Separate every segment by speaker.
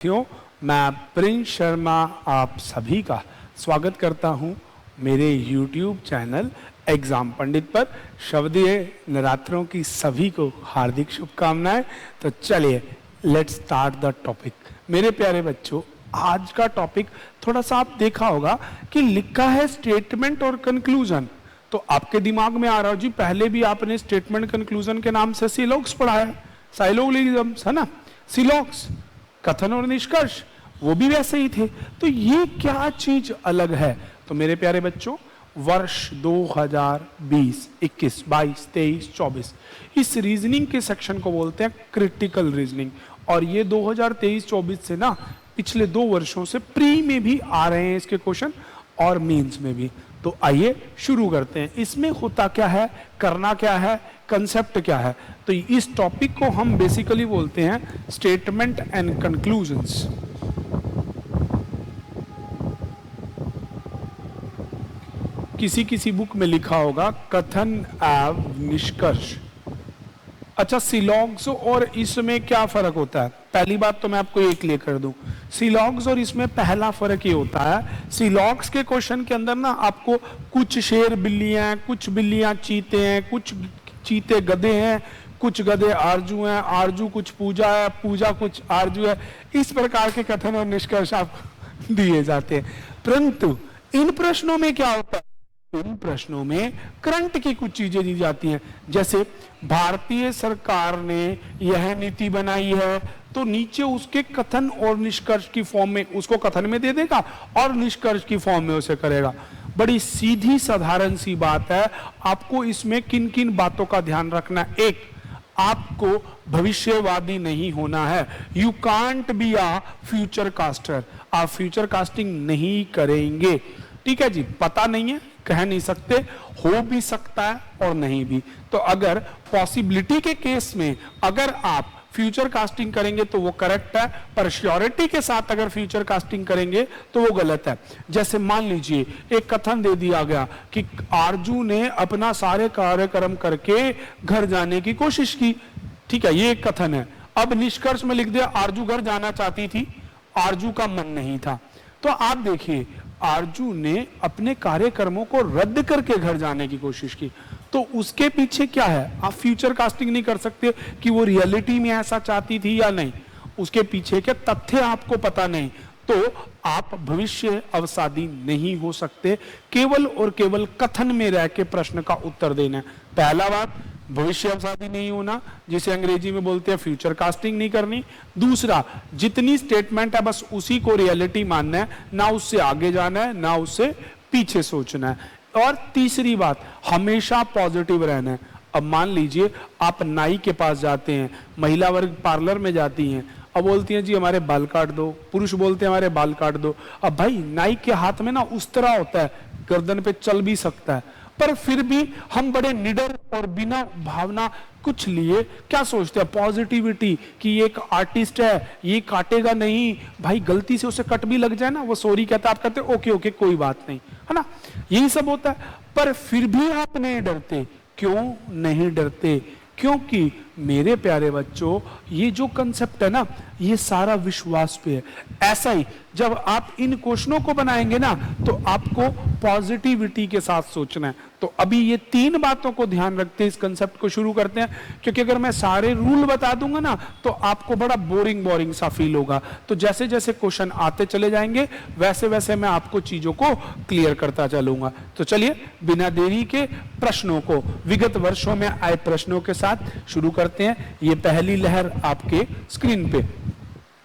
Speaker 1: साथियों, मैं प्रिंस शर्मा आप सभी का स्वागत करता हूं मेरे YouTube चैनल एग्जाम पंडित पर। शब्दीय नवरात्रों की सभी को हार्दिक शुभकामनाएं। तो चलिए लेट्स स्टार्ट द टॉपिक। मेरे प्यारे बच्चों, आज का टॉपिक थोड़ा सा आप देखा होगा कि लिखा है स्टेटमेंट और कंक्लूजन। तो आपके दिमाग में आ रहा हो जी, पहले भी आपने स्टेटमेंट कंक्लूजन के नाम से सिलॉग्स पढ़ा है, साइलोगिज्म्स है ना, सिलॉग्स कथन और निष्कर्ष वो भी वैसे ही थे। तो ये क्या चीज अलग है? तो मेरे प्यारे बच्चों, वर्ष 2020, 21, 22, 23, 24 इस रीजनिंग के सेक्शन को बोलते हैं क्रिटिकल रीजनिंग। और ये 2023-24 से ना पिछले 2 वर्षों से प्री में भी आ रहे हैं इसके क्वेश्चन और मेंस में भी। तो आइए शुरू करते हैं। इसमें होता क्या है, करना क्या है, कंसेप्ट क्या है? तो इस टॉपिक को हम बेसिकली बोलते हैं स्टेटमेंट एंड कंक्लूजन्स। किसी किसी बुक में लिखा होगा कथन एवं निष्कर्ष। अच्छा, सिलॉग्स और इसमें क्या फर्क होता है? पहली बात तो मैं आपको ये क्लियर कर दूं, सिलॉग्स और इसमें पहला फर्क ये होता है, सिलॉग्स के क्वेश्चन के अंदर ना आपको कुछ शेर बिल्लियां, कुछ बिल्लियां चीते हैं, कुछ चीते गधे हैं, कुछ गधे आरजू हैं, आरजू कुछ पूजा है, पूजा कुछ आरजू है। इस प्रकार के कथन और निष्कर्ष आपको दिए जाते हैं। परंतु इन प्रश्नों में क्या होता है, इन प्रश्नों में करंट की कुछ चीजें दी जाती हैं। जैसे भारतीय सरकार ने यह नीति बनाई है, तो नीचे उसके कथन और निष्कर्ष की फॉर्म में उसको कथन में दे देगा और निष्कर्ष की फॉर्म में उसे करेगा। बड़ी सीधी साधारण सी बात है। आपको इसमें किन किन बातों का ध्यान रखना है? एक, आपको भविष्यवादी नहीं होना है। You can't be a future caster. आप फ्यूचर कास्टिंग नहीं करेंगे, ठीक है जी। पता नहीं है, कह नहीं सकते, हो भी सकता है और नहीं भी। तो अगर पॉसिबिलिटी के केस में अगर आप फ्यूचर कास्टिंग करेंगे तो वो करेक्ट है, पर श्योरिटी के साथ अगर फ्यूचर कास्टिंग करेंगे तो वो गलत है। जैसे मान लीजिए एक कथन दे दिया गया कि आरजू ने अपना सारे कार्यक्रम करके घर जाने की कोशिश की, ठीक है, ये एक कथन है। अब निष्कर्ष में लिख दिया आरजू घर जाना चाहती थी, आरजू का मन नहीं था। तो आप देखिए, आरजू ने अपने कार्यक्रमों को रद्द करके घर जाने की कोशिश की, तो उसके पीछे क्या है? आप फ्यूचर कास्टिंग नहीं कर सकते कि वो रियलिटी में ऐसा चाहती थी या नहीं, उसके पीछे के तथ्य आपको पता नहीं, तो आप भविष्य अवसादी नहीं हो सकते। केवल और केवल कथन में रह के प्रश्न का उत्तर देना है। पहला बात, भविष्य अवसादी नहीं होना, जिसे अंग्रेजी में बोलते हैं फ्यूचर कास्टिंग नहीं करनी। दूसरा, जितनी स्टेटमेंट है बस उसी को रियलिटी मानना है, ना उससे आगे जाना है ना उससे पीछे सोचना है। और तीसरी बात, हमेशा पॉजिटिव रहना है। अब मान लीजिए आप नाई के पास जाते हैं, महिला वर्ग पार्लर में जाती हैं, अब बोलती हैं जी हमारे बाल काट दो, पुरुष बोलते हैं हमारे बाल काट दो। अब भाई नाई के हाथ में ना उस तरह होता है, गर्दन पे चल भी सकता है, पर फिर भी हम बड़े निडर और बिना भावना कुछ लिए क्या सोचते हैं, पॉजिटिविटी, कि ये एक आर्टिस्ट है, ये काटेगा नहीं। भाई गलती से उसे कट भी लग जाए ना, वो सॉरी कहता है, आप कहते हैं ओके ओके कोई बात नहीं, है ना, यही सब होता है। पर फिर भी आप नहीं डरते। क्यों नहीं डरते? क्योंकि मेरे प्यारे बच्चों, ये जो कंसेप्ट है ना, ये सारा विश्वास पे है। ऐसा ही जब आप इन क्वेश्चनों को बनाएंगे ना, तो आपको पॉजिटिविटी के साथ सोचना है। तो अभी ये 3 बातों को ध्यान रखते हैं इस कंसेप्ट को शुरू करते हैं, क्योंकि अगर मैं सारे रूल बता दूंगा ना तो आपको बड़ा बोरिंग सा फील होगा। तो जैसे जैसे क्वेश्चन आते चले जाएंगे वैसे वैसे मैं आपको चीजों को क्लियर करता चलूंगा। तो चलिए बिना देरी के प्रश्नों को, विगत वर्षों में आए प्रश्नों के साथ शुरू करते हैं। ये पहली लहर आपके स्क्रीन पे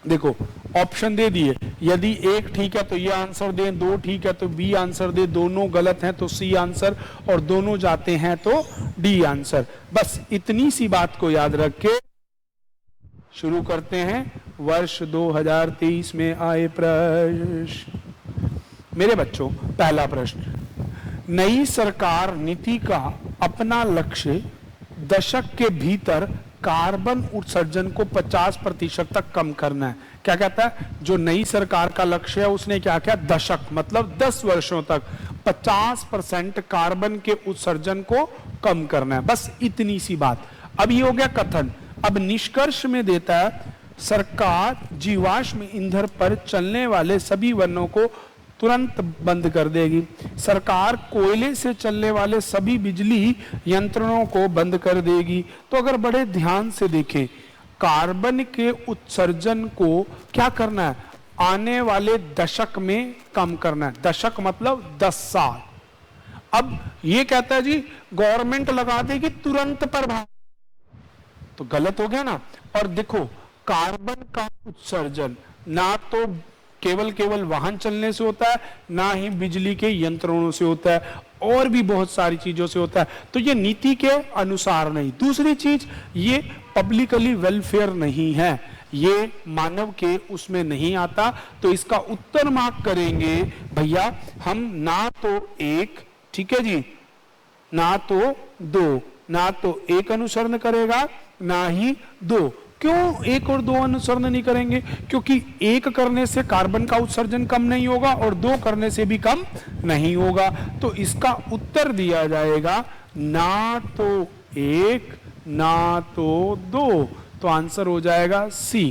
Speaker 1: देखो, ऑप्शन दे दिए, यदि एक ठीक है तो ये आंसर दें, 2 ठीक है तो बी आंसर दे, दोनों गलत हैं तो सी आंसर, और दोनों जाते हैं तो डी आंसर। बस इतनी सी बात को याद रख के शुरू करते हैं वर्ष 2023 में आए प्रश्न। मेरे बच्चों, पहला प्रश्न, नई सरकार नीति का अपना लक्ष्य दशक के भीतर कार्बन उत्सर्जन को 50% तक कम करना है। क्या कहता है? जो नई सरकार का लक्ष्य है उसने क्या किया? दशक मतलब 10 वर्षों तक 50% कार्बन के उत्सर्जन को कम करना है। बस इतनी सी बात। अब ये हो गया कथन। अब निष्कर्ष में देता है सरकार जीवाश्म ईंधन पर चलने वाले सभी वाहनों को तुरंत बंद कर देगी। सरकार कोयले से चलने वाले सभी बिजली यंत्रों को बंद कर देगी। तो अगर बड़े ध्यान से देखें, कार्बन के उत्सर्जन को क्या करना है, आने वाले दशक में कम करना है। दशक मतलब 10 साल। अब ये कहता है जी गवर्नमेंट लगा देगी तुरंत प्रभाव, तो गलत हो गया ना। और देखो कार्बन का उत्सर्जन ना तो केवल वाहन चलने से होता है, ना ही बिजली के यंत्रों से होता है, और भी बहुत सारी चीजों से होता है। तो ये नीति के अनुसार नहीं। दूसरी चीज, ये पब्लिकली वेलफेयर नहीं है, ये मानव के उसमें नहीं आता। तो इसका उत्तर मार्क करेंगे भैया हम, ना तो एक, ठीक है जी, ना तो दो, ना तो एक अनुसरण करेगा ना ही दो। क्यों एक और दो अनुसरण नहीं करेंगे? क्योंकि एक करने से कार्बन का उत्सर्जन कम नहीं होगा और दो करने से भी कम नहीं होगा। तो इसका उत्तर दिया जाएगा ना तो एक ना तो दो। तो आंसर हो जाएगा सी।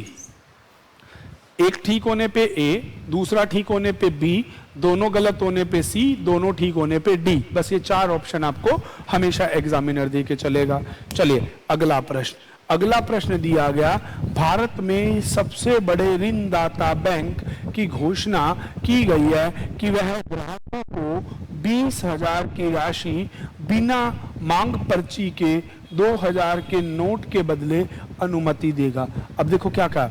Speaker 1: एक ठीक होने पे ए, दूसरा ठीक होने पे बी, दोनों गलत होने पे सी, दोनों ठीक होने पे डी। बस ये 4 ऑप्शन आपको हमेशा एग्जामिनर दे के चलेगा। चलिए अगला प्रश्न। अगला प्रश्न दिया गया, भारत में सबसे बड़े ऋणदाता बैंक की घोषणा की गई है कि वह ग्राहकों को 20,000 की राशि बिना मांग पर्ची के 2,000 के नोट के बदले अनुमति देगा। अब देखो क्या कहा,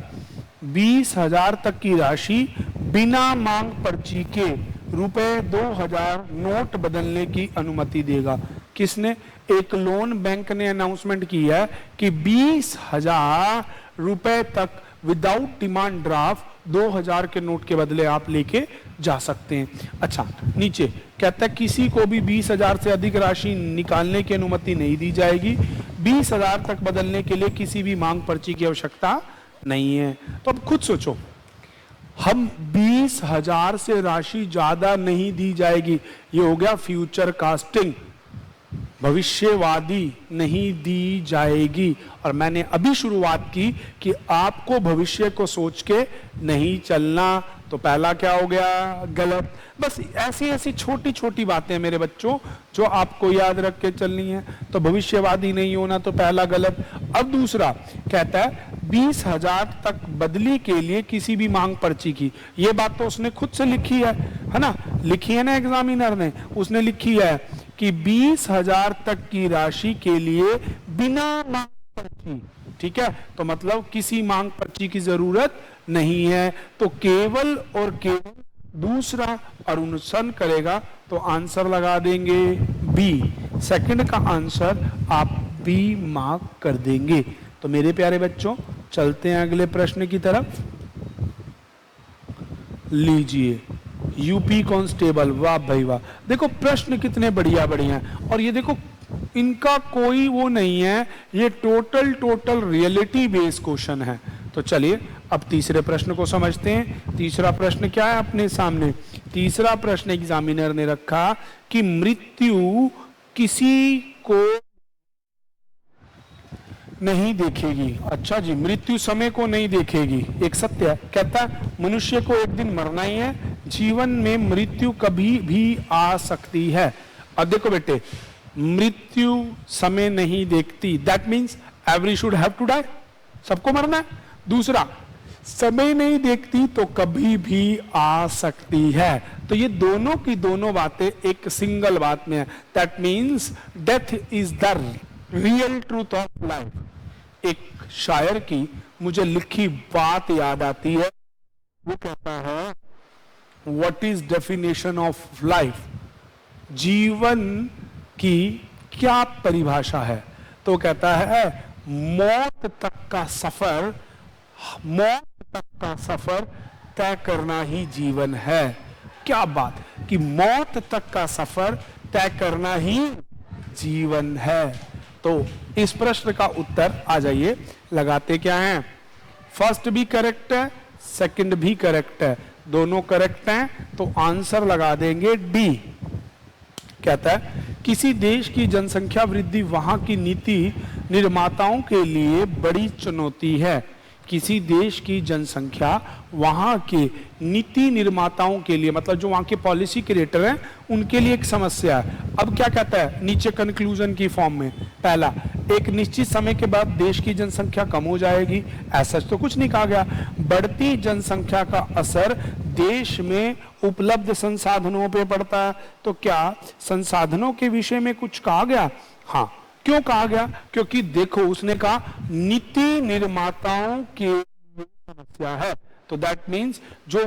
Speaker 1: 20,000 तक की राशि बिना मांग पर्ची के रुपए 2,000 नोट बदलने की अनुमति देगा। किसने? एक लोन बैंक ने अनाउंसमेंट की है कि 20,000 रुपए तक विदाउट डिमांड ड्राफ्ट 2,000 के नोट के बदले आप लेके जा सकते हैं। अच्छा, नीचे कहता है किसी को भी 20,000 से अधिक राशि निकालने की अनुमति नहीं दी जाएगी। 20,000 तक बदलने के लिए किसी भी मांग पर्ची की आवश्यकता नहीं है। तो अब खुद सोचो, हम 20,000 से राशि ज्यादा नहीं दी जाएगी, ये हो गया फ्यूचर कास्टिंग, भविष्यवादी नहीं दी जाएगी। और मैंने अभी शुरुआत की कि आपको भविष्य को सोच के नहीं चलना। तो पहला क्या हो गया? गलत। बस ऐसी ऐसी छोटी छोटी बातें मेरे बच्चों जो आपको याद रख के चलनी है। तो भविष्यवादी नहीं होना, तो पहला गलत। अब दूसरा कहता है 20,000 तक बदली के लिए किसी भी मांग पर्ची की। ये बात तो उसने खुद से लिखी है ना, लिखी है ना एग्जामिनर ने, उसने लिखी है कि 20,000 तक की राशि के लिए बिना मांग पर्ची, ठीक है। तो मतलब किसी मांग पर्ची की जरूरत नहीं है। तो केवल और केवल दूसरा अनुसरण करेगा। तो आंसर लगा देंगे बी। सेकंड का आंसर आप बी मार्क कर देंगे। तो मेरे प्यारे बच्चों चलते हैं अगले प्रश्न की तरफ। लीजिए, यूपी कांस्टेबल, वाह भाई वाह। देखो प्रश्न कितने बढ़िया बढ़िया हैं, और ये देखो इनका कोई वो नहीं है, ये टोटल रियलिटी बेस्ड क्वेश्चन है। तो चलिए अब तीसरे प्रश्न को समझते हैं। तीसरा प्रश्न क्या है अपने सामने? तीसरा प्रश्न एग्जामिनर ने रखा कि मृत्यु किसी को नहीं देखेगी। अच्छा जी, मृत्यु समय को नहीं देखेगी, एक सत्य है। कहता है मनुष्य को एक दिन मरना ही है, जीवन में मृत्यु कभी भी आ सकती है। अब देखो बेटे, मृत्यु समय नहीं देखती, that means every should have to die, सबको मरना है। दूसरा, समय नहीं देखती तो कभी भी आ सकती है। तो ये दोनों की दोनों बातें एक सिंगल बात में है, that means death is the real truth of life. एक शायर की मुझे लिखी बात याद आती है, वो कहता है what is definition of life, जीवन की क्या परिभाषा है? तो कहता है मौत तक का सफर, मौत तक का सफर तय करना ही जीवन है। क्या बात कि मौत तक का सफर तय करना ही जीवन है। तो इस प्रश्न का उत्तर आ जाइए, लगाते क्या हैं? फर्स्ट भी करेक्ट है, सेकंड भी करेक्ट है, दोनों करेक्ट हैं। तो आंसर लगा देंगे डी। कहता है किसी देश की जनसंख्या वृद्धि वहां की नीति निर्माताओं के लिए बड़ी चुनौती है। किसी देश की जनसंख्या वहां के नीति निर्माताओं के लिए, मतलब जो वहां के पॉलिसी क्रिएटर हैं, उनके लिए एक समस्या है। अब क्या कहता है नीचे कंक्लूजन की फॉर्म में, पहला, एक निश्चित समय के बाद देश की जनसंख्या कम हो जाएगी, ऐसा तो कुछ नहीं कहा गया। बढ़ती जनसंख्या का असर देश में उपलब्ध संसाधनों पे पड़ता है। तो क्या संसाधनों के विषय में कुछ कहा गया? हाँ, क्यों कहा गया? क्योंकि देखो उसने कहा नीति निर्माताओं की समस्या है, तो दैट मीन्स जो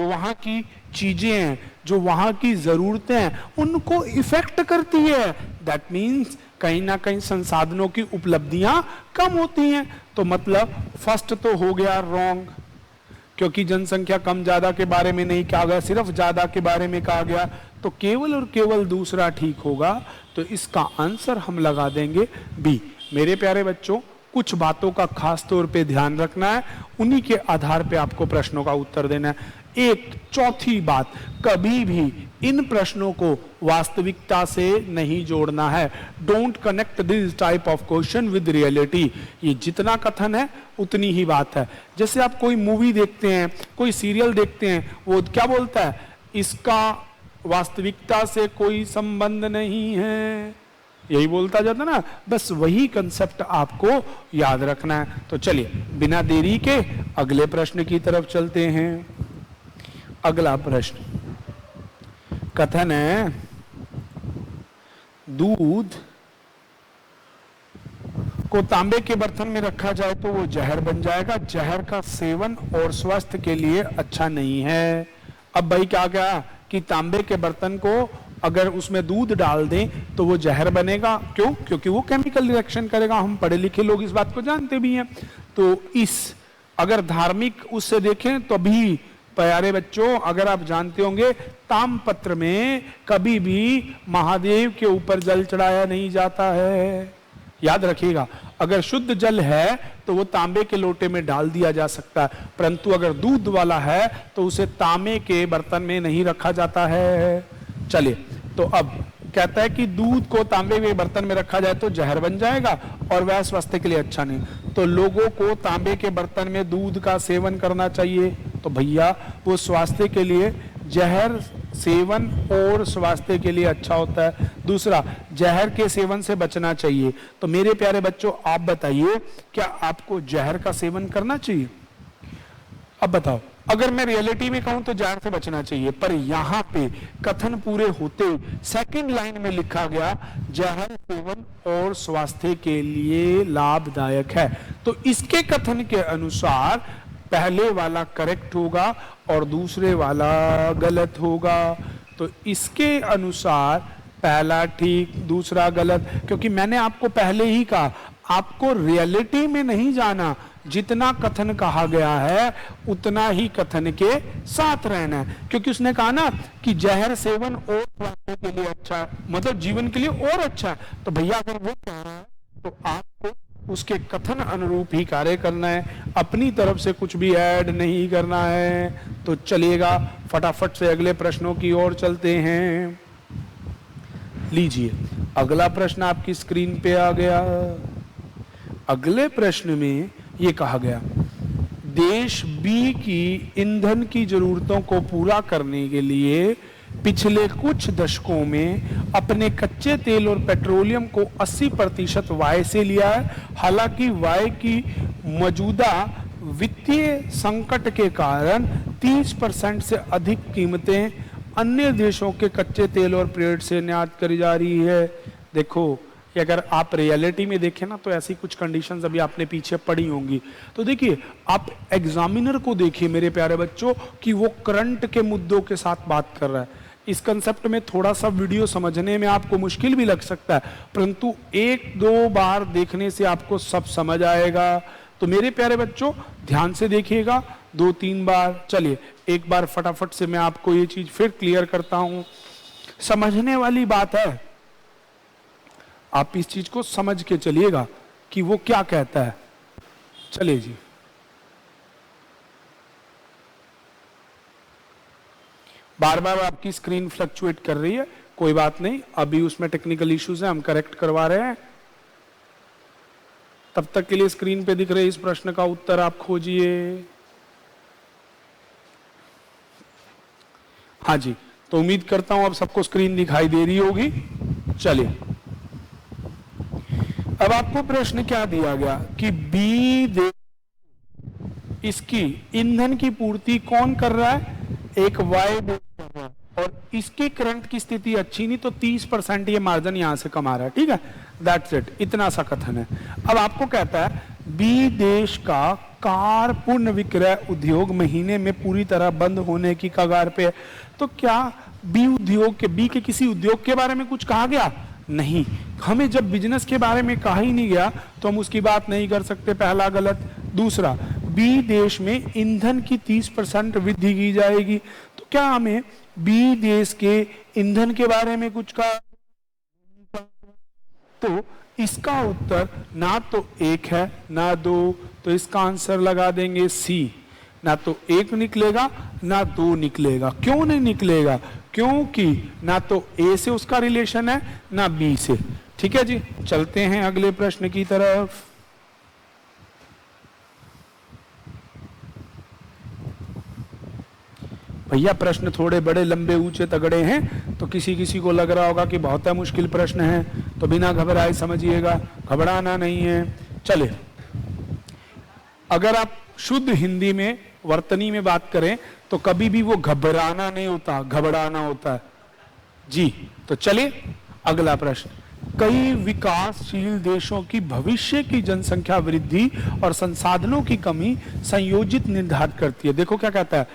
Speaker 1: वहां की चीजें हैं, जो वहां की जरूरतें हैं, उनको इफेक्ट करती है। दैट मीन्स कहीं ना कहीं संसाधनों की उपलब्धियां कम होती हैं। तो मतलब फर्स्ट तो हो गया रॉन्ग, क्योंकि जनसंख्या कम ज्यादा के बारे में नहीं कहा गया, सिर्फ ज्यादा के बारे में कहा गया। तो केवल और केवल दूसरा ठीक होगा। तो इसका आंसर हम लगा देंगे बी। मेरे प्यारे बच्चों, कुछ बातों का खास तौर पे ध्यान रखना है, उन्हीं के आधार पे आपको प्रश्नों का उत्तर देना है। एक चौथी बात, कभी भी इन प्रश्नों को वास्तविकता से नहीं जोड़ना है। Don't connect this type of question with reality. ये जितना कथन है उतनी ही बात है। जैसे आप कोई मूवी देखते हैं, कोई सीरियल देखते हैं, वो क्या बोलता है, इसका वास्तविकता से कोई संबंध नहीं है, यही बोलता जाता ना। बस वही कंसेप्ट आपको याद रखना है। तो चलिए बिना देरी के अगले प्रश्न की तरफ चलते हैं। अगला प्रश्न कथन है, दूध को तांबे के बर्तन में रखा जाए तो वो जहर बन जाएगा। जहर का सेवन और स्वास्थ्य के लिए अच्छा नहीं है। अब भाई क्या क्या कि तांबे के बर्तन को अगर उसमें दूध डाल दें तो वो जहर बनेगा। क्यों? क्योंकि वो केमिकल रिएक्शन करेगा। हम पढ़े लिखे लोग इस बात को जानते भी हैं। तो इस अगर धार्मिक उससे देखें तो भी प्यारे बच्चों, अगर आप जानते होंगे, तामपत्र में कभी भी महादेव के ऊपर जल चढ़ाया नहीं जाता है। याद रखिएगा, अगर शुद्ध जल है तो वो तांबे के लोटे में डाल दिया जा सकता है, परंतु अगर दूध वाला है तो उसे तांबे के बर्तन में नहीं रखा जाता है। चलिए, तो अब कहता है कि दूध को तांबे के बर्तन में रखा जाए तो जहर बन जाएगा और वह स्वास्थ्य के लिए अच्छा नहीं। तो लोगों को तांबे के बर्तन में दूध का सेवन करना चाहिए। तो भैया वो स्वास्थ्य के लिए, जहर सेवन और स्वास्थ्य के लिए अच्छा होता है। दूसरा, जहर के सेवन से बचना चाहिए। तो मेरे प्यारे बच्चों, आप बताइए, क्या आपको जहर का सेवन करना चाहिए? अब बताओ, अगर मैं रियलिटी में कहूं तो जहर से बचना चाहिए, पर यहां पे कथन पूरे होते सेकंड लाइन में लिखा गया जहर सेवन और स्वास्थ्य के लिए लाभदायक है। तो इसके कथन के अनुसार पहले वाला करेक्ट होगा और दूसरे वाला गलत होगा। तो इसके अनुसार पहला ठीक, दूसरा गलत, क्योंकि मैंने आपको पहले ही कहा आपको रियलिटी में नहीं जाना, जितना कथन कहा गया है उतना ही कथन के साथ रहना है। क्योंकि उसने कहा ना कि जहर सेवन और स्वास्थ्य के लिए अच्छा है, मतलब जीवन के लिए और अच्छा है। तो भैया अगर वो कह रहा है तो आपको उसके कथन अनुरूप ही कार्य करना है, अपनी तरफ से कुछ भी ऐड नहीं करना है। तो चलिएगा, फटाफट से अगले प्रश्नों की ओर चलते हैं। लीजिए, अगला प्रश्न आपकी स्क्रीन पे आ गया। अगले प्रश्न में ये कहा गया, देश बी की ईंधन की जरूरतों को पूरा करने के लिए पिछले कुछ दशकों में अपने कच्चे तेल और पेट्रोलियम को 80% वाई से लिया है। हालांकि वाई की मौजूदा वित्तीय संकट के कारण 30% से अधिक कीमतें अन्य देशों के कच्चे तेल और पेट्रोल से निर्यात करी जा रही है। देखो, अगर आप रियलिटी में देखें ना तो ऐसी कुछ कंडीशंस अभी आपने पीछे पढ़ी होंगी। तो देखिए, आप एग्जामिनर को देखिए मेरे प्यारे बच्चों कि वो करंट के मुद्दों के साथ बात कर रहा है। इस कंसेप्ट में थोड़ा सा वीडियो समझने में आपको मुश्किल भी लग सकता है, परंतु 1-2 बार देखने से आपको सब समझ आएगा। तो मेरे प्यारे बच्चों, ध्यान से देखिएगा 2-3 बार। चलिए, एक बार फटाफट से मैं आपको ये चीज फिर क्लियर करता हूं। समझने वाली बात है, आप इस चीज को समझ के चलिएगा कि वो क्या कहता है। चलिए जी, बार बार आपकी स्क्रीन फ्लक्चुएट कर रही है, कोई बात नहीं, अभी उसमें टेक्निकल इश्यूज है, हम करेक्ट करवा रहे हैं। तब तक के लिए स्क्रीन पे दिख रहे इस प्रश्न का उत्तर आप खोजिए। हाँ जी, तो उम्मीद करता हूं अब सबको स्क्रीन दिखाई दे रही होगी। चलिए, अब आपको प्रश्न क्या दिया गया कि बी दे, इसकी ईंधन की पूर्ति कौन कर रहा है? एक वाई देश कर रहा है, और इसके करंट की स्थिति अच्छी नहीं तो 30% ये मार्जिन यहां से कमा रहा है। ठीक है, दैट्स इट, इतना सा कथन है। अब आपको कहता है बी देश का कार पूर्ण विक्रय उद्योग महीने में पूरी तरह बंद होने की कगार पे है। तो क्या बी के किसी उद्योग के बारे में कुछ कहा गया? नहीं। हमें जब बिजनेस के बारे में कहा ही नहीं गया तो हम उसकी बात नहीं कर सकते, पहला गलत। दूसरा, बी देश में ईंधन की 30% वृद्धि की जाएगी। तो क्या हमें बी देश के ईंधन के बारे में कुछ कहा? तो इसका उत्तर ना तो 1 है ना 2, तो इसका आंसर लगा देंगे सी। ना तो 1 निकलेगा ना 2 निकलेगा। क्यों नहीं निकलेगा? क्योंकि ना तो ए से उसका रिलेशन है ना बी से। ठीक है जी, चलते हैं अगले प्रश्न की तरफ। भैया प्रश्न थोड़े बड़े लंबे ऊंचे तगड़े हैं तो किसी किसी को लग रहा होगा कि बहुत मुश्किल प्रश्न है, तो बिना घबराए समझिएगा, घबराना नहीं है। चले, अगर आप शुद्ध हिंदी में वर्तनी में बात करें तो कभी भी वो घबराना नहीं होता, घबराना होता है जी। तो चलिए अगला प्रश्न। कई विकासशील देशों की भविष्य की जनसंख्या वृद्धि और संसाधनों की कमी संयोजित निर्धारित करती है। देखो क्या कहता है,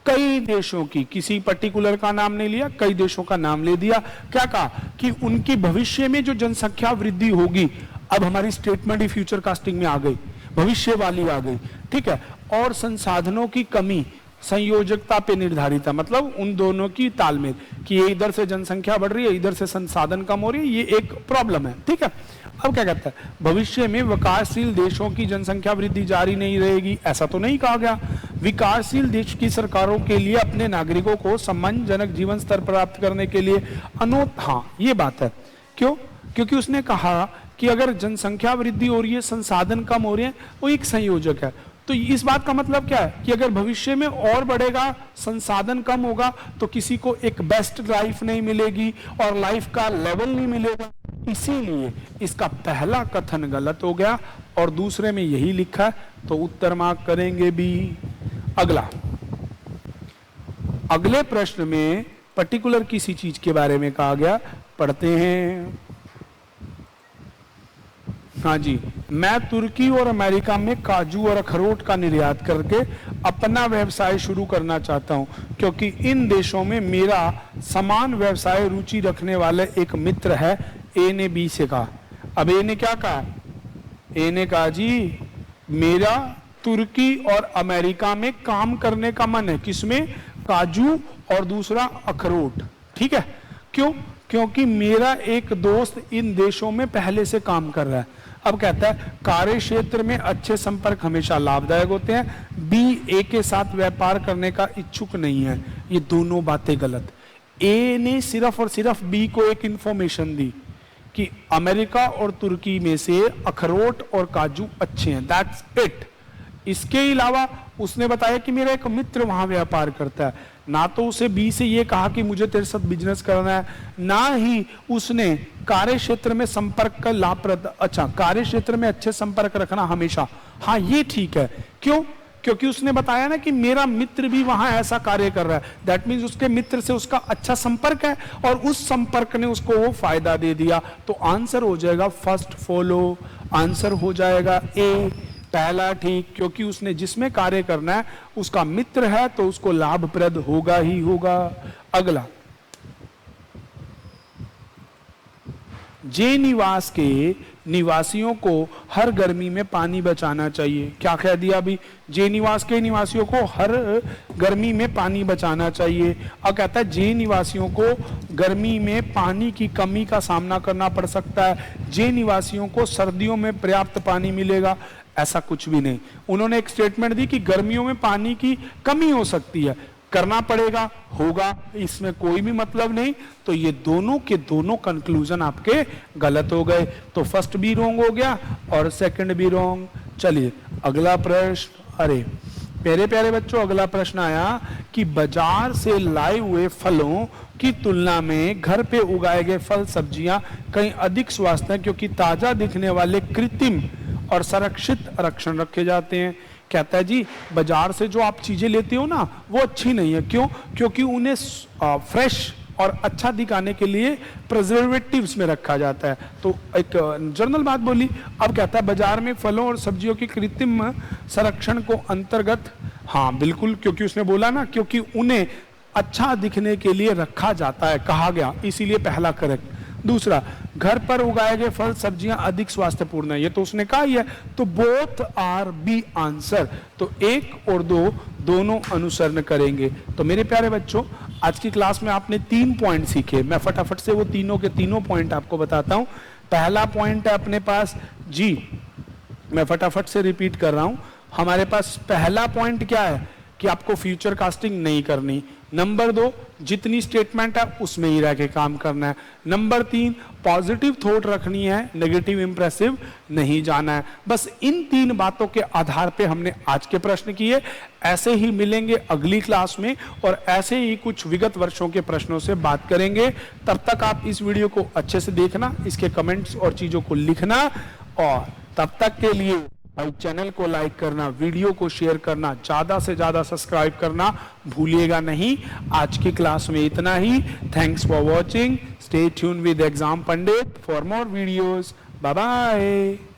Speaker 1: कई देशों की, किसी पर्टिकुलर का नाम नहीं लिया, कई देशों का नाम ले दिया। क्या कहा कि उनकी भविष्य में जो जनसंख्या वृद्धि होगी, अब हमारी स्टेटमेंट ही फ्यूचर कास्टिंग में आ गई, भविष्य वाली आ गई। ठीक है, और संसाधनों की कमी संयोजकता पे निर्धारित है, मतलब उन दोनों की तालमेल, कि ये इधर से जनसंख्या बढ़ रही है, इधर से संसाधन कम हो रही है, ये एक प्रॉब्लम है। ठीक है, अब क्या कहता है, भविष्य में विकासशील देशों की जनसंख्या वृद्धि जारी नहीं रहेगी, ऐसा तो नहीं कहा गया। विकासशील देश की सरकारों के लिए अपने नागरिकों को सम्मानजनक जीवन स्तर प्राप्त करने के लिए हाँ ये बात है। क्यों? क्योंकि उसने कहा कि अगर जनसंख्या वृद्धि हो रही है, संसाधन कम हो रहे हैं, वो एक संयोजक है। तो इस बात का मतलब क्या है कि अगर भविष्य में और बढ़ेगा, संसाधन कम होगा, तो किसी को एक बेस्ट लाइफ नहीं मिलेगी और लाइफ का लेवल नहीं मिलेगा। इसीलिए इसका पहला कथन गलत हो गया और दूसरे में यही लिखा है, तो उत्तर मार्क करेंगे बी। अगला, अगले प्रश्न में पर्टिकुलर किसी चीज के बारे में कहा गया, पढ़ते हैं। हाँ जी, मैं तुर्की और अमेरिका में काजू और अखरोट का निर्यात करके अपना व्यवसाय शुरू करना चाहता हूं, क्योंकि इन देशों में मेरा समान व्यवसाय रुचि रखने वाले एक मित्र है। ए ने बी से कहा। अब ए ने क्या कहा? ए ने कहा जी मेरा तुर्की और अमेरिका में काम करने का मन है। किसमें? काजू और दूसरा अखरोट। ठीक है, क्यों? क्योंकि मेरा एक दोस्त इन देशों में पहले से काम कर रहा है। अब कहता है कार्य क्षेत्र में अच्छे संपर्क हमेशा लाभदायक होते हैं। बी ए के साथ व्यापार करने का इच्छुक नहीं है। ये दोनों बातें गलत। ए ने सिर्फ और सिर्फ बी को एक इंफॉर्मेशन दी कि अमेरिका और तुर्की में से अखरोट और काजू अच्छे हैं, दैट्स इट। इसके अलावा उसने बताया कि मेरा एक मित्र वहां व्यापार करता है। ना तो उसे बी से ये कहा कि मुझे तेरे साथ बिजनेस करना है, ना ही उसने कार्य क्षेत्र में संपर्क का लाभप्रद, अच्छा कार्य क्षेत्र में अच्छे संपर्क रखना हमेशा, हाँ ये ठीक है। क्यों? क्योंकि उसने बताया ना कि मेरा मित्र भी वहां ऐसा कार्य कर रहा है, दैट मीन्स उसके मित्र से उसका अच्छा संपर्क है और उस संपर्क ने उसको वो फायदा दे दिया। तो आंसर हो जाएगा फर्स्ट फॉलो, आंसर हो जाएगा ए, पहला ठीक, क्योंकि उसने जिसमें कार्य करना है उसका मित्र है तो उसको लाभप्रद होगा ही होगा। अगला, जे निवास के निवासियों को हर गर्मी में पानी बचाना चाहिए। क्या कह दिया अभी? जे निवास के निवासियों को हर गर्मी में पानी बचाना चाहिए। अब कहता है जे निवासियों को गर्मी में पानी की कमी का सामना करना पड़ सकता है, जे निवासियों को सर्दियों में पर्याप्त पानी मिलेगा। ऐसा कुछ भी नहीं। उन्होंने एक स्टेटमेंट दी कि गर्मियों में पानी की कमी हो सकती है, करना पड़ेगा, होगा, इसमें कोई भी मतलब नहीं। तो ये दोनों के दोनों कंक्लूजन आपके गलत हो गए। तो फर्स्ट भी रॉन्ग हो गया और सेकंड भी रॉन्ग। चलिए अगला प्रश्न। अरे मेरे प्यारे बच्चों, अगला प्रश्न आया कि बाजार से लाए हुए फलों की तुलना में घर पे उगाए गए फल सब्जियां कहीं अधिक स्वास्थ्य हैं, क्योंकि ताजा दिखने वाले कृत्रिम और संरक्षित रक्षण रखे जाते हैं। कहता है जी बाजार से जो आप चीजें लेते हो ना वो अच्छी नहीं है। क्यों? क्योंकि उन्हें फ्रेश और अच्छा दिखाने के लिए प्रिजर्वेटिव्स में रखा जाता है। तो एक जनरल बात बोली। अब कहता है बाजार में फलों और सब्जियों के कृत्रिम संरक्षण को अंतर्गत, हाँ बिल्कुल, क्योंकि उसने बोला ना क्योंकि उन्हें अच्छा दिखने के लिए रखा जाता है, कहा गया, इसीलिए पहला करेक्ट। दूसरा, घर पर उगाए गए फल सब्जियां अधिक स्वास्थ्यपूर्ण है, ये तो उसने कहा ही है। तो बोथ आर बी आंसर। तो एक और दो दोनों अनुसरण करेंगे। तो मेरे प्यारे बच्चों, आज की क्लास में आपने 3 पॉइंट सीखे। मैं फटाफट से वो तीनों के तीनों पॉइंट आपको बताता हूं। पहला पॉइंट है अपने पास जी, मैं फटाफट से रिपीट कर रहा हूं। हमारे पास पहला पॉइंट क्या है कि आपको फ्यूचर कास्टिंग नहीं करनी। नंबर 2, जितनी स्टेटमेंट है उसमें ही रह के काम करना है। नंबर 3, पॉजिटिव थॉट रखनी है, नेगेटिव इंप्रेसिव नहीं जाना है। बस इन 3 बातों के आधार पे हमने आज के प्रश्न किए। ऐसे ही मिलेंगे अगली क्लास में और ऐसे ही कुछ विगत वर्षों के प्रश्नों से बात करेंगे। तब तक आप इस वीडियो को अच्छे से देखना, इसके कमेंट्स और चीजों को लिखना, और तब तक के लिए भाई चैनल को लाइक करना, वीडियो को शेयर करना, ज्यादा से ज्यादा सब्सक्राइब करना भूलिएगा नहीं। आज की क्लास में इतना ही। Thanks for watching. Stay tune with Exam Pandit for more videos. Bye bye.